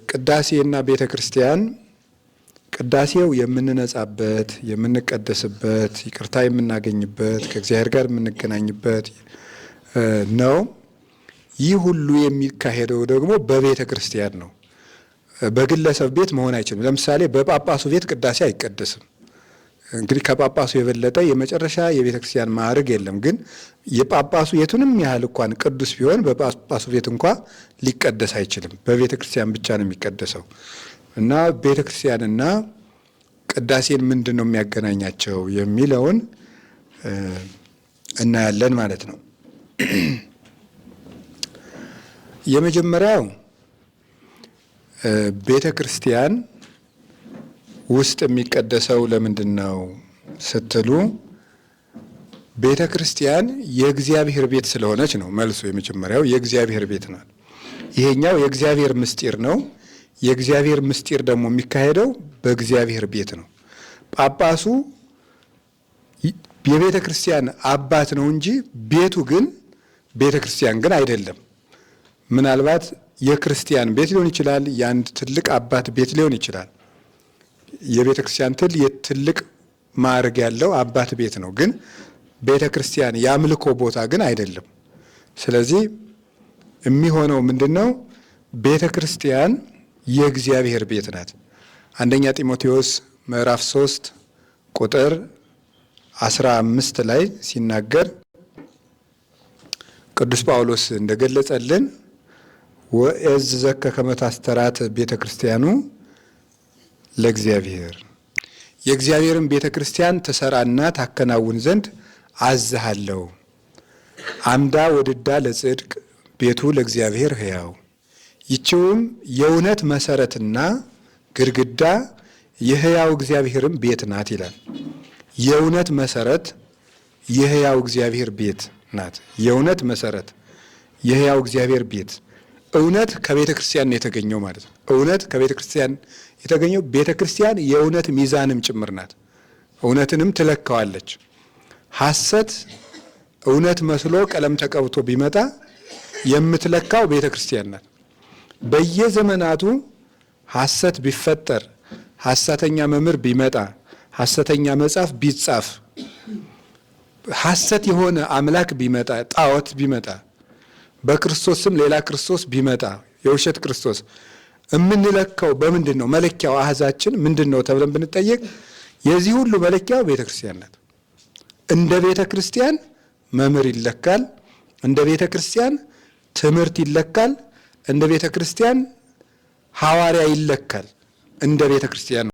ቅዳሴና ቤተ ክርስቲያን ቅዳሴው የምንነጻበት የምንቀደስበት ይቅርታ የምናገኝበት ከእግዚአብሔር ጋር የምንገናኝበት ነው። ይህ ሁሉ የሚካሄደው ደግሞ በቤተ ክርስቲያን ነው። በግለሰብ ቤት መሆን አይችልም። ለምሳሌ በጳጳሱ ቤት ቅዳሴ አይቀደስም። እንግዲህ ከጳጳሱ የበለጠ የመጨረሻ የቤተ ክርስቲያን ማዕረግ የለም። ግን የጳጳሱ የቱንም ያህል እንኳን ቅዱስ ቢሆን በጳጳሱ ቤት እንኳ ሊቀደስ አይችልም። በቤተ ክርስቲያን ብቻ ነው የሚቀደሰው። እና ቤተ ክርስቲያንና ቅዳሴን ምንድን ነው የሚያገናኛቸው የሚለውን እናያለን ማለት ነው። የመጀመሪያው ቤተ ክርስቲያን ውስጥ የሚቀደሰው ለምንድን ነው ስትሉ፣ ቤተ ክርስቲያን የእግዚአብሔር ቤት ስለሆነች ነው መልሱ። የመጀመሪያው የእግዚአብሔር ቤት ናት። ይሄኛው የእግዚአብሔር ምስጢር ነው። የእግዚአብሔር ምስጢር ደግሞ የሚካሄደው በእግዚአብሔር ቤት ነው። ጳጳሱ የቤተ ክርስቲያን አባት ነው እንጂ ቤቱ ግን ቤተ ክርስቲያን ግን አይደለም። ምናልባት የክርስቲያን ቤት ሊሆን ይችላል፣ የአንድ ትልቅ አባት ቤት ሊሆን ይችላል። የቤተ ክርስቲያን ትልቅ ማዕረግ ያለው አባት ቤት ነው። ግን ቤተ ክርስቲያን የአምልኮ ቦታ ግን አይደለም። ስለዚህ የሚሆነው ምንድን ነው? ቤተ ክርስቲያን የእግዚአብሔር ቤት ናት። አንደኛ ጢሞቴዎስ ምዕራፍ 3 ቁጥር 15 ላይ ሲናገር ቅዱስ ጳውሎስ እንደገለጸልን ወእዝዘከ ከመ ታስተራት ቤተ ክርስቲያኑ ለእግዚአብሔር፣ የእግዚአብሔርን ቤተ ክርስቲያን ትሰራና ታከናውን ዘንድ አዝሃለሁ። አምዳ ወድዳ ለጽድቅ ቤቱ ለእግዚአብሔር ሕያው፣ ይቺውም የእውነት መሰረትና ግድግዳ የሕያው እግዚአብሔርም ቤት ናት ይላል። የእውነት መሰረት የሕያው እግዚአብሔር ቤት ናት። የእውነት መሰረት የሕያው እግዚአብሔር ቤት። እውነት ከቤተ ክርስቲያን ነው የተገኘው ማለት ነው። እውነት ከቤተ ክርስቲያን የተገኘው፣ ቤተ ክርስቲያን የእውነት ሚዛንም ጭምር ናት። እውነትንም ትለካዋለች። ሐሰት እውነት መስሎ ቀለም ተቀብቶ ቢመጣ የምትለካው ቤተ ክርስቲያን ናት። በየዘመናቱ ሐሰት ቢፈጠር፣ ሐሰተኛ መምህር ቢመጣ፣ ሐሰተኛ መጽሐፍ ቢጻፍ፣ ሐሰት የሆነ አምላክ ቢመጣ፣ ጣዖት ቢመጣ፣ በክርስቶስ ስም ሌላ ክርስቶስ ቢመጣ፣ የውሸት ክርስቶስ፣ የምንለካው በምንድን ነው? መለኪያው አህዛችን ምንድን ነው ተብለን ብንጠየቅ የዚህ ሁሉ መለኪያው ቤተ ክርስቲያን ናት። እንደ ቤተ ክርስቲያን መምህር ይለካል። እንደ ቤተ ክርስቲያን ትምህርት ይለካል። እንደ ቤተ ክርስቲያን ሐዋርያ ይለካል። እንደ ቤተ ክርስቲያን